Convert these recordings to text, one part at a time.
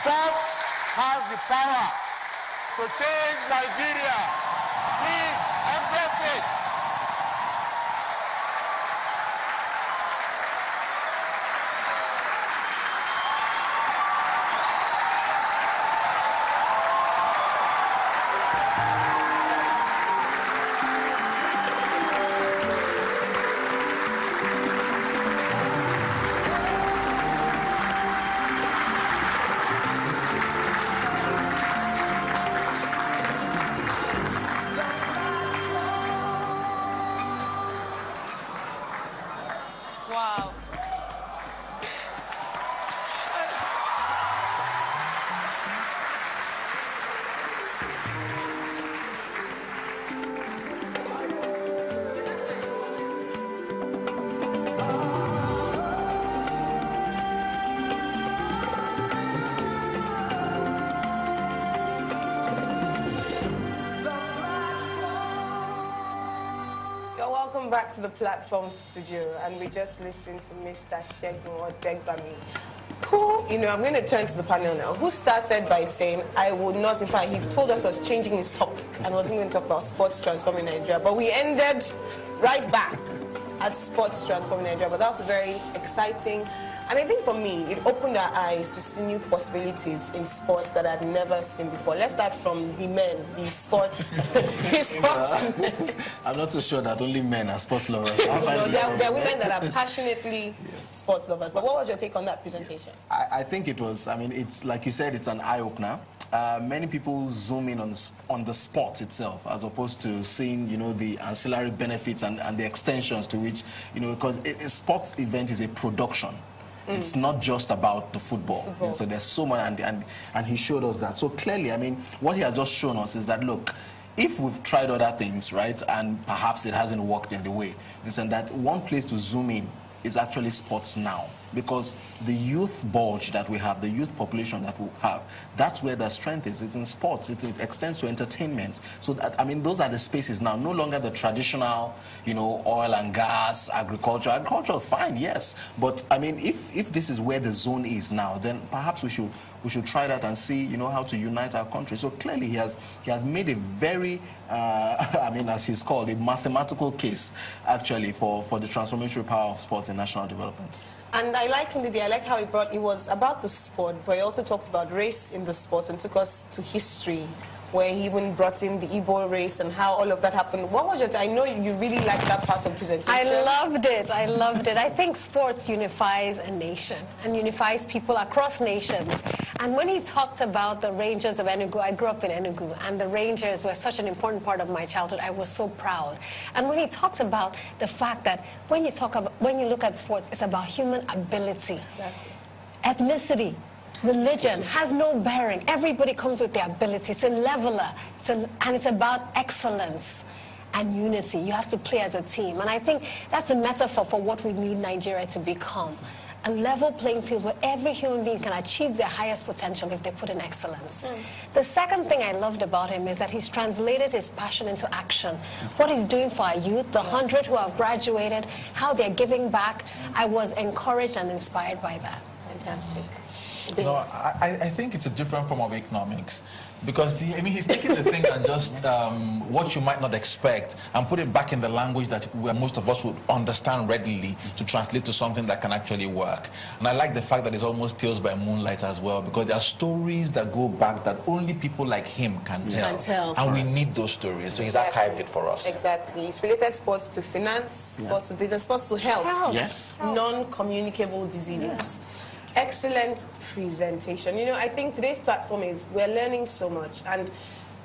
Sports has the power to change Nigeria. Please embrace it. Wow. Welcome back to the Platform Studio, and we just listened to Mr. Segun Odegbami, who, I'm going to turn to the panel now, who started by saying, I would not, in fact, he told us was changing his topic and wasn't going to talk about sports transforming Nigeria, but we ended right back at sports transforming Nigeria, but that was very exciting. And I think for me, it opened our eyes to see new possibilities in sports that I'd never seen before. Let's start from the men, the sports. Men. I'm not so sure that only men are sports lovers. No, there are women that are passionately sports lovers. But what was your take on that presentation? I think it was, it's like you said, it's an eye-opener. Many people zoom in on the sport itself as opposed to seeing, the ancillary benefits and the extensions to which, because a sports event is a production. It's not just about the football. So there's so much, and he showed us that. So clearly, what he has just shown us is that, look, if we've tried other things, right, and perhaps it hasn't worked in the way, listen, that one place to zoom in is actually sports now. Because the youth bulge that we have, the youth population that we have, that's where the strength is. It's in sports. It extends to entertainment. So, that, those are the spaces now. No longer the traditional, oil and gas, agriculture. Agriculture, fine, yes. But, if this is where the zone is now, then perhaps we should try that and see, how to unite our country. So clearly he has made a very, as he's called, a mathematical case, actually, for the transformational power of sports in national development. And I like how it was about the sport, but he also talked about race in the sport and took us to history, where he even brought in the Igbo race and how all of that happened. What was your I know you really liked that part of the presentation. I loved it. I think sports unifies a nation and unifies people across nations. And when he talked about the Rangers of Enugu, I grew up in Enugu, and the Rangers were such an important part of my childhood. I was so proud. And when he talked about the fact that when you look at sports, it's about human ability, exactly. Ethnicity, religion has no bearing. Everybody comes with their ability. It's a leveler, and it's about excellence and unity. You have to play as a team. And I think that's a metaphor for what we need Nigeria to become. A level playing field where every human being can achieve their highest potential if they put in excellence. The second thing I loved about him is that he's translated his passion into action. What he's doing for our youth, the 100 who have graduated, how they're giving back, I was encouraged and inspired by that. Fantastic. No, I think it's a different form of economics, because he's taking the thing and just what you might not expect and put it back in the language that most of us would understand readily to translate to something that can actually work. And I like the fact that it's almost tales by moonlight as well, because there are stories that go back that only people like him can tell. And we need those stories, so he's archived it for us. Exactly. He's related sports to finance, sports to business, sports to health. Yes. Non-communicable diseases. Excellent presentation. I think today's platform we're learning so much, and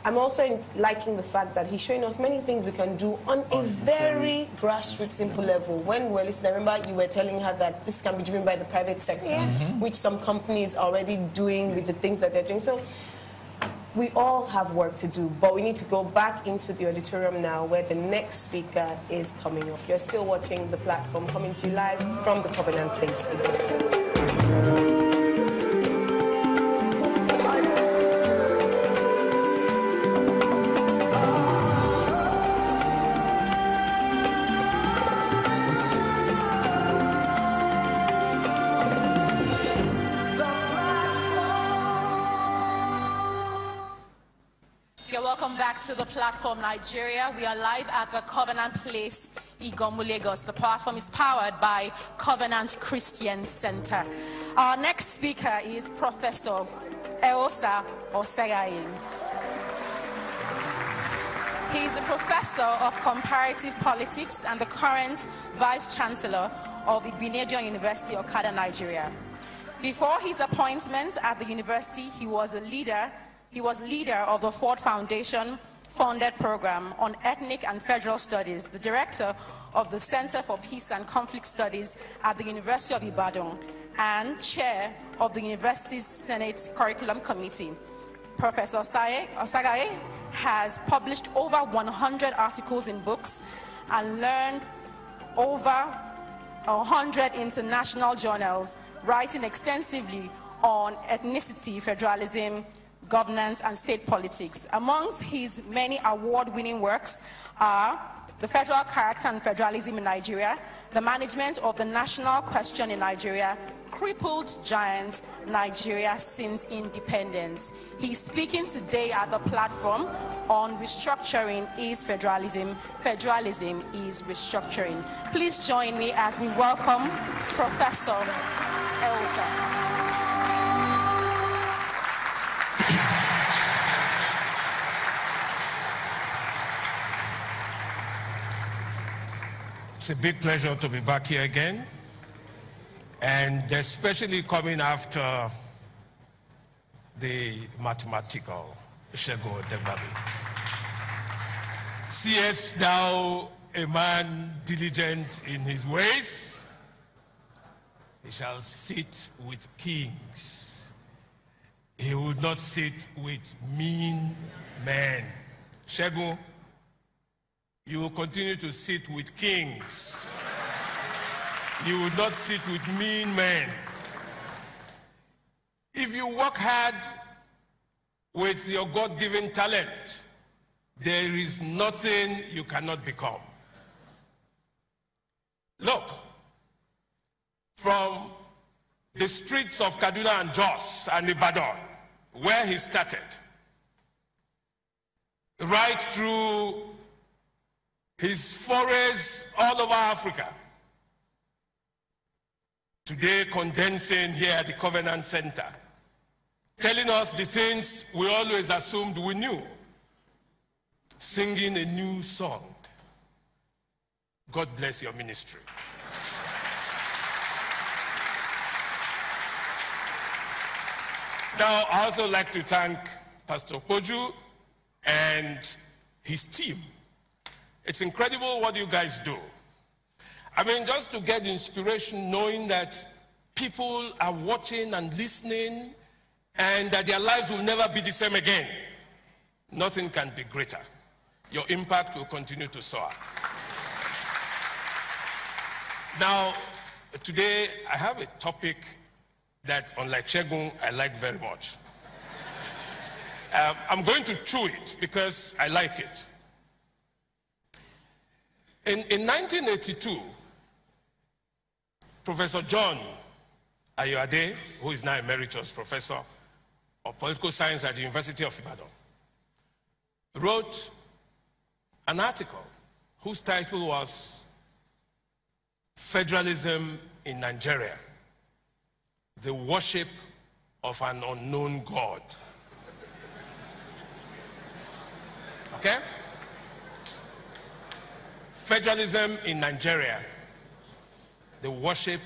I'm also liking the fact that he's showing us many things we can do on a very grassroots, simple level. When we're listening, I remember you were telling her that this can be driven by the private sector, which some companies are already doing with the things that they're doing. So we all have work to do, but we need to go back into the auditorium now, where the next speaker is coming up. You're still watching The Platform, coming to you live from the Covenant Place. Okay, welcome back to the platform, Nigeria. We are live at the Covenant Place, Igomu, Lagos. The platform is powered by Covenant Christian Center. Our next speaker is Professor Eosa Osegaye. He is a professor of comparative politics and the current vice chancellor of the Igbinedion University, Okada, Nigeria. Before his appointment at the university, he was leader of the Ford Foundation funded program on ethnic and federal studies, the director of the Center for Peace and Conflict Studies at the University of Ibadan, and chair of the university's Senate Curriculum Committee. Professor Osegaye has published over 100 articles in books and learned over 100 international journals, writing extensively on ethnicity, federalism, governance, and state politics. Amongst his many award-winning works are The Federal Character and Federalism in Nigeria, The Management of the National Question in Nigeria, Crippled Giant, Nigeria Since Independence. He's speaking today at the platform on Restructuring is Federalism, Federalism is Restructuring. Please join me as we welcome Professor Eosa. It's a big pleasure to be back here again, and especially coming after the mathematical Segun Odegbabe. Seest thou a man diligent in his ways? He shall sit with kings. He would not sit with mean men. Segun, you will continue to sit with kings. You will not sit with mean men. If you work hard with your God-given talent, there is nothing you cannot become. Look, from the streets of Kaduna and Jos and Ibadan, where he started, right through his forays all over Africa, today condensing here at the Covenant Center, telling us the things we always assumed we knew, singing a new song. God bless your ministry. Now, I also like to thank Pastor Poju and his team. It's incredible what you guys do. I mean, just to get inspiration, knowing that people are watching and listening and that their lives will never be the same again. Nothing can be greater. Your impact will continue to soar. Now, today I have a topic that, unlike Segun, I like very much. I'm going to chew it because I like it. In 1982, Professor John Ayoade, who is now emeritus professor of political science at the University of Ibadan, wrote an article whose title was Federalism in Nigeria, the Worship of an Unknown God. Okay? Federalism in Nigeria, the worship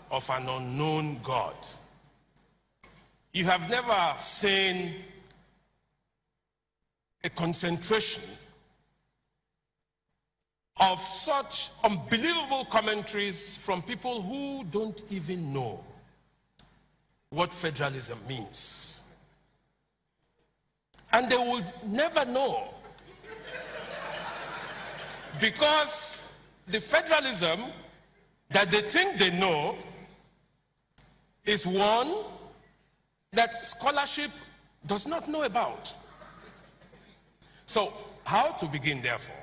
of an unknown God. You have never seen a concentration of such unbelievable commentaries from people who don't even know what federalism means. And they would never know, because the federalism that they think they know is one that scholarship does not know about. So, how to begin, therefore,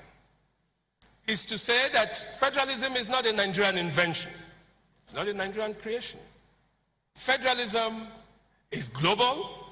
is to say that federalism is not a Nigerian invention. It's not a Nigerian creation. Federalism is global.